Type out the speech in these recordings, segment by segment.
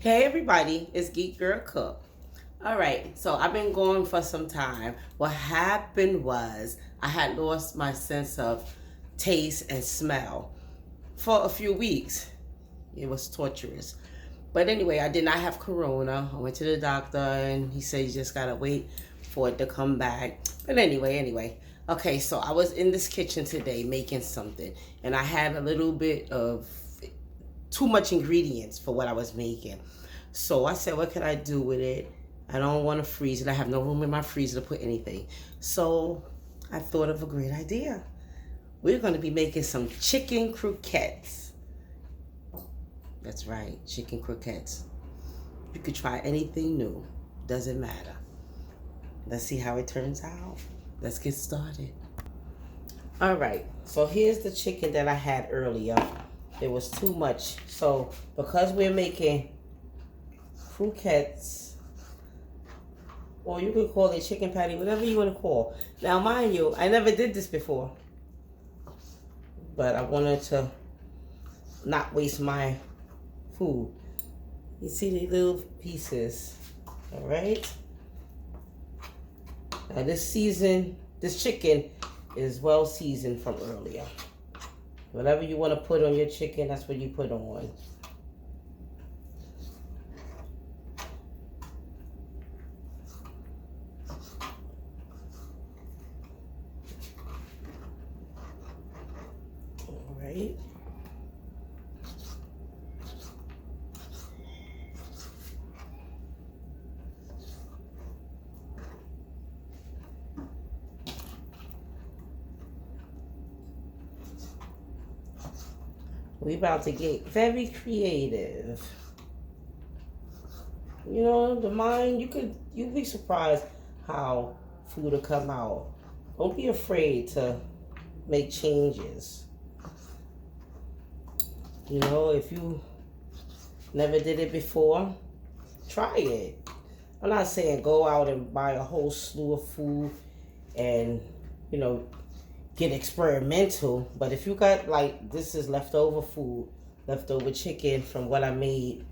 Hey everybody, it's Geek Girl Cook. All right, so I've been going for some time. What happened was I had lost my sense of taste and smell for a few weeks. It was torturous. But anyway, I did not have corona. I went to the doctor and he said you just gotta wait for it to come back. But anyway. Okay, so I was in this kitchen today making something and I had a little bit of too much ingredients for what I was making. So I said, what can I do with it? I don't want to freeze it. I have no room in my freezer to put anything. So I thought of a great idea. We're going to be making some chicken croquettes. That's right, chicken croquettes. You could try anything new. Doesn't matter. Let's see how it turns out. Let's get started. All right, so here's the chicken that I had earlier. It was too much. So because we're making croquettes, or you could call it chicken patty, whatever you want to call. Now, mind you, I never did this before, but I wanted to not waste my food. You see these little pieces, all right? Now this chicken is well seasoned from earlier. Whatever you want to put on your chicken, that's what you put on. All right. We about to get very creative. You know, the mind, you'd be surprised how food will come out. Don't be afraid to make changes. You know, if you never did it before, try it. I'm not saying go out and buy a whole slew of food and, you know, get experimental, but if you got, like, this is leftover food, leftover chicken from what I made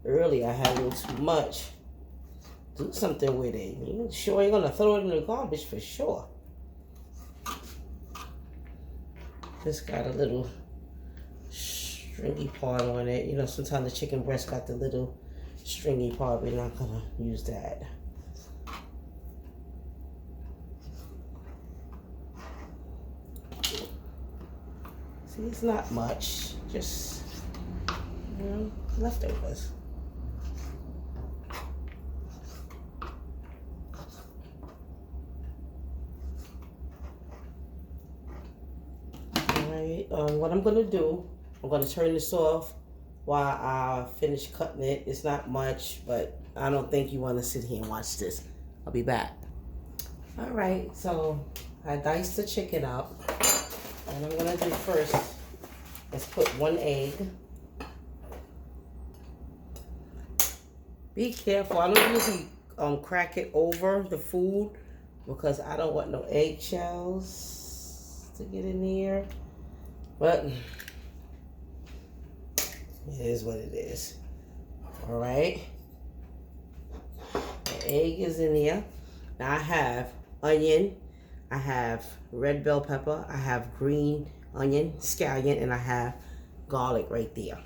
earlier, I had a little too much. Do something with it. You sure ain't gonna throw it in the garbage for sure. Just got a little stringy part on it. You know, sometimes the chicken breast got the little stringy part. We're not gonna use that. See, it's not much, just, you know, leftovers. Alright, what I'm gonna do, I'm gonna turn this off while I finish cutting it. It's not much, but I don't think you wanna sit here and watch this. I'll be back. Alright, so I diced the chicken up. And I'm gonna do first, let's put 1 egg. Be careful, I don't usually crack it over the food because I don't want no eggshells to get in there. But it is what it is. All right, the egg is in there. Now I have onion, I have red bell pepper, I have green onion, scallion, and I have garlic right there.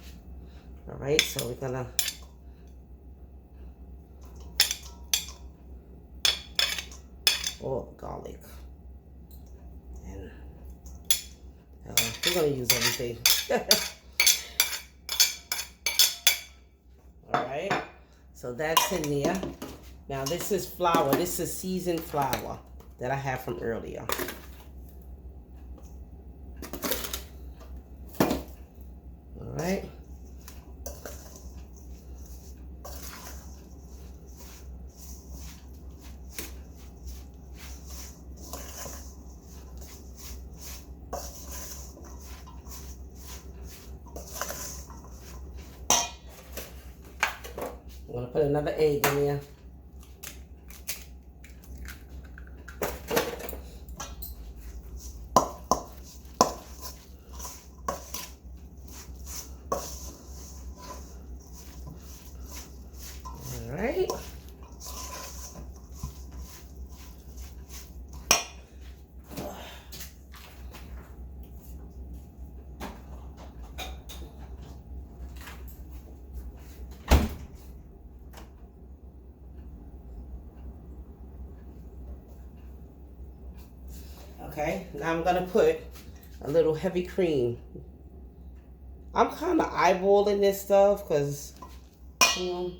All right, so we're gonna garlic, and we're gonna use everything. All right, so that's in there. Now this is flour. This is seasoned flour that I have from earlier. All right. I'm gonna put another egg in there. Okay, now I'm gonna put a little heavy cream. I'm kind of eyeballing this stuff because I'm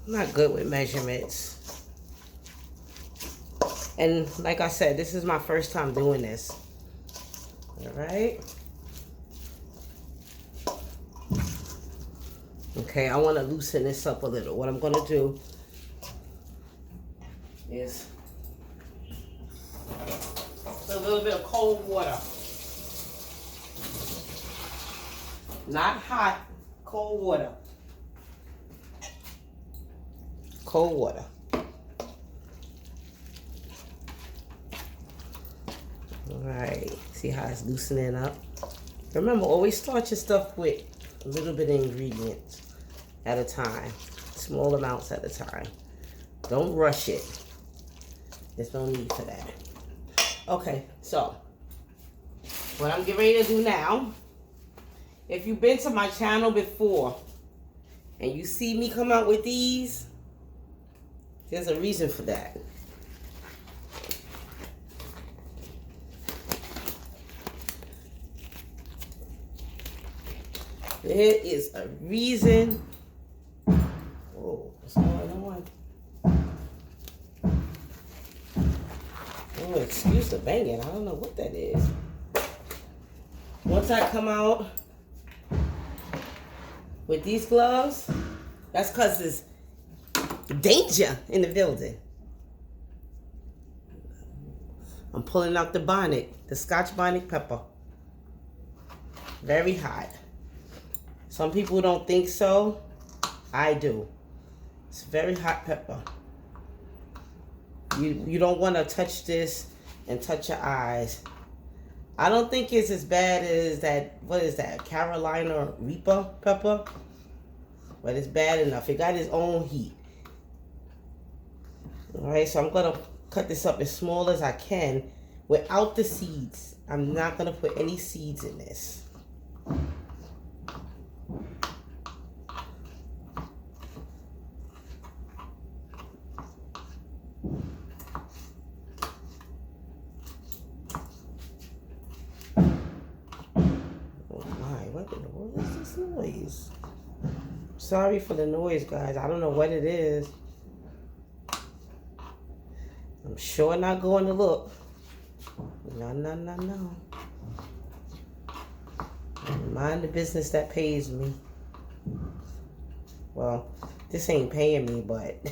not good with measurements. And like I said, this is my first time doing this. All right. Okay, I want to loosen this up a little. What I'm going to do is a little bit of cold water. Not hot, cold water. Cold water. All right, see how it's loosening up? Remember, always start your stuff with a little bit of ingredients at a time. Small amounts at a time. Don't rush it. There's no need for that. Okay, so what I'm getting ready to do now, if you've been to my channel before and you see me come out with these, there's a reason for that. There is a reason. Whoa, what's going on? Oh, excuse the banging. I don't know what that is. Once I come out with these gloves, that's because there's danger in the building. I'm pulling out the bonnet, the Scotch bonnet pepper. Very hot. Some people don't think so. I do. It's very hot pepper. You don't want to touch this and touch your eyes. I don't think it's as bad as that, what is that, Carolina Reaper pepper? But it's bad enough. It got its own heat. Alright, so I'm going to cut this up as small as I can without the seeds. I'm not going to put any seeds in this. What is this noise? Sorry for the noise, guys. I don't know what it is. I'm sure not going to look. No. Mind the business that pays me. Well, this ain't paying me, but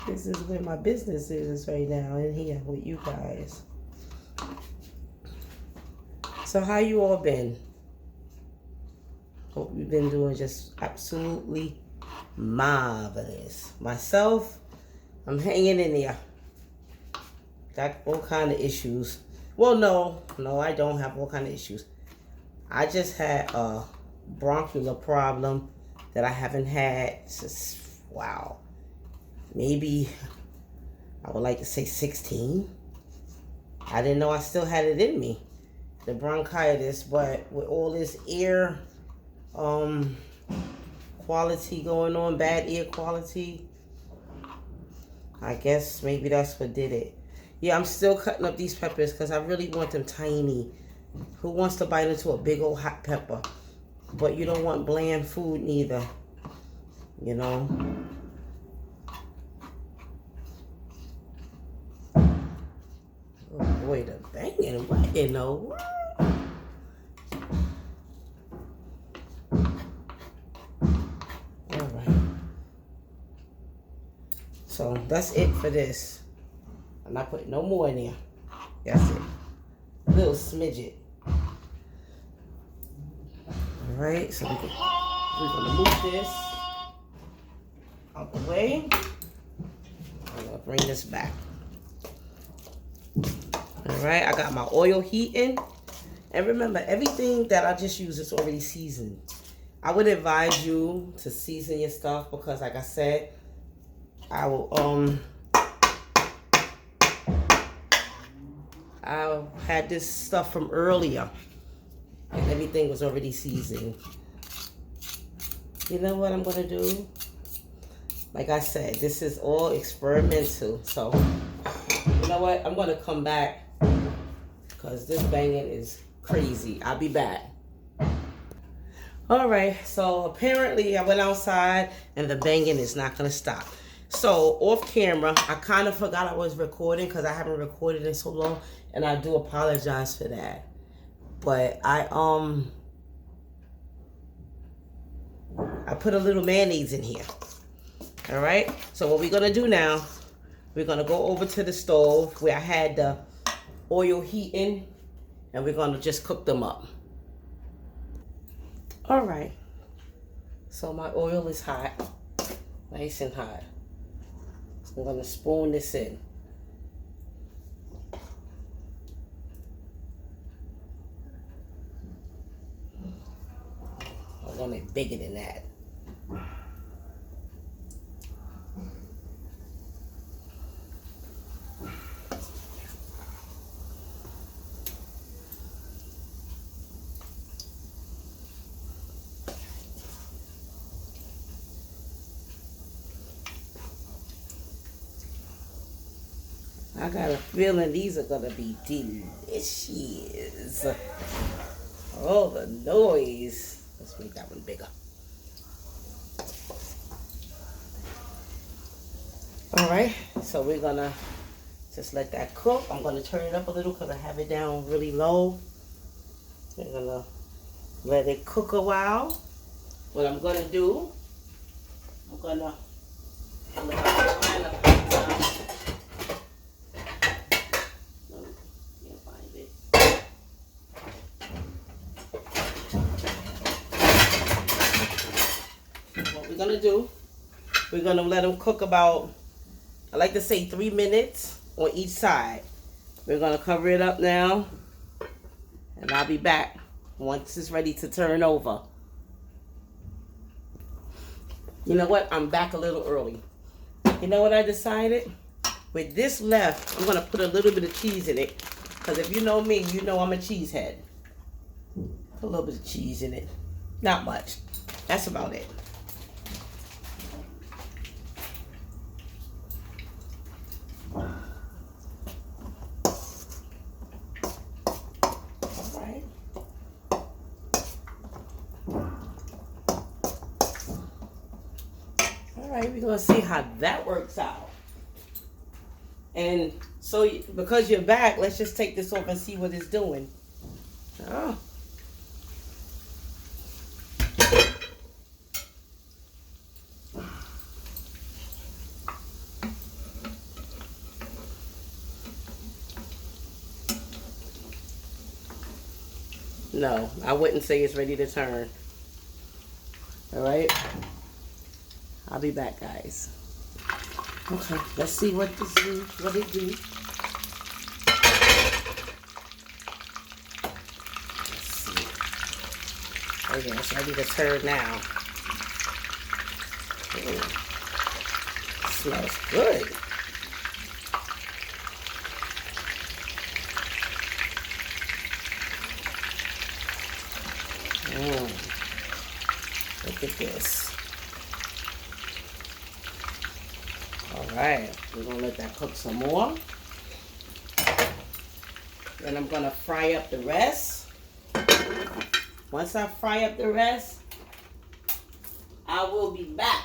this is where my business is right now, in here with you guys. So how you all been? Hope you've been doing just absolutely marvelous. Myself, I'm hanging in there. Got all kind of issues. Well, no, I don't have all kind of issues. I just had a bronchial problem that I haven't had since, wow, maybe I would like to say 16. I didn't know I still had it in me, the bronchitis, but with all this air quality going on, bad air quality, I guess maybe that's what did it. Yeah, I'm still cutting up these peppers because I really want them tiny. Who wants to bite into a big old hot pepper? But you don't want bland food neither, you know. Oh boy, the banging, what in the world? All right. So that's it for this. I'm not putting no more in there. That's it. A little smidget. Alright, so we're going to move this out the way. I'm going to bring this back. Alright, I got my oil heating. And remember, everything that I just used is already seasoned. I would advise you to season your stuff because, like I said, I will, I had this stuff from earlier and everything was already seasoned. You know what I'm gonna do? Like I said, this is all experimental. So know what? I'm gonna come back because this banging is crazy. I'll be back. All right, so apparently I went outside and the banging is not gonna stop. So off camera, I kind of forgot I was recording because I haven't recorded in so long, and I do apologize for that. But I put a little mayonnaise in here. All right, so what we're gonna do now, we're gonna go over to the stove where I had the oil heating, and we're gonna just cook them up. All right, so my oil is hot, nice and hot. So I'm gonna spoon this in. I'm gonna make bigger than that. I got a feeling these are gonna be delicious. Oh, the noise. Let's make that one bigger. All right, so we're gonna just let that cook. I'm gonna turn it up a little because I have it down really low. We're gonna let it cook a while. What I'm gonna do, I'm gonna we're gonna let them cook about, I like to say 3 minutes on each side. We're gonna cover it up now, and I'll be back once it's ready to turn over. You know what? I'm back a little early. You know what I decided? With this left, I'm gonna put a little bit of cheese in it, because if you know me, you know I'm a cheesehead. Put a little bit of cheese in it. Not much. That's about it. We're gonna see how that works out. And so because you're back, let's just take this off and see what it's doing. Oh. No, I wouldn't say it's ready to turn. All right. I'll be back, guys. Okay, let's see what this do, what it do. Let's see. Oh yeah, it's ready to turn now. Ooh. Smells good. Look at this. Alright, we're going to let that cook some more. Then I'm going to fry up the rest. Once I fry up the rest, I will be back.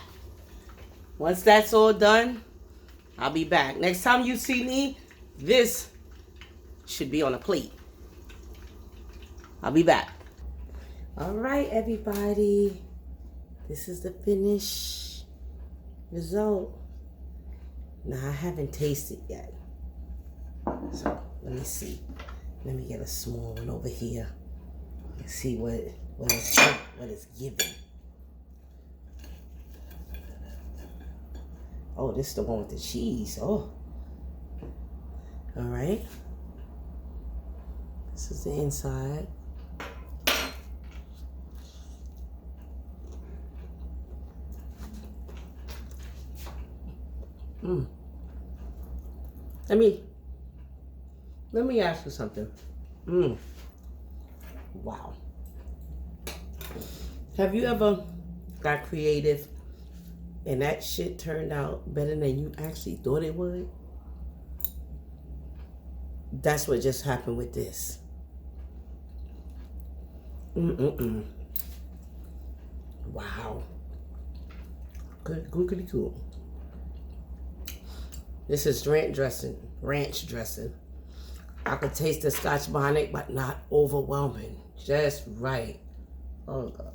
Once that's all done, I'll be back. Next time you see me, this should be on a plate. I'll be back. Alright, everybody. This is the finished result. Now, I haven't tasted yet. So, let me see. Let me get a small one over here and see what it's giving. Oh, this is the one with the cheese. Oh. All right. This is the inside. Let me ask you something. Wow. Have you ever got creative and that shit turned out better than you actually thought it would? That's what just happened with this. Wow. Good, googly cool. This is ranch dressing. Ranch dressing. I could taste the Scotch bonnet, but not overwhelming. Just right. Oh God.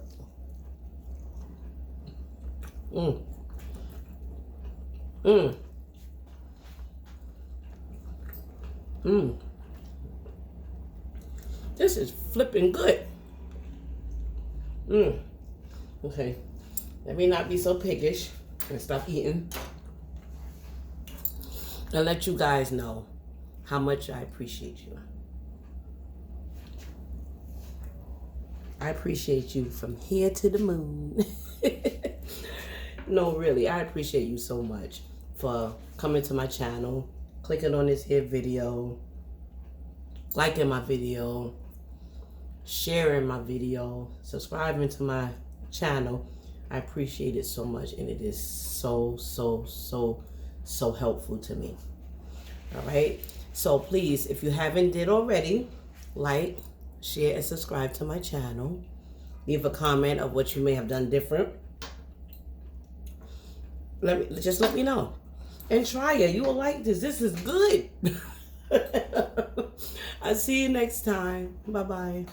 This is flipping good. Okay. Let me not be so piggish and stop eating. And let you guys know how much I appreciate you. I appreciate you from here to the moon. No, really, I appreciate you so much for coming to my channel, clicking on this here video, liking my video, sharing my video, subscribing to my channel. I appreciate it so much, and it is so helpful to me. All right, so please, if you haven't did already, like, share, and subscribe to my channel. Leave a comment of what you may have done different. Just let me know, and try it. You will like this. This is good. I'll see you next time. Bye bye.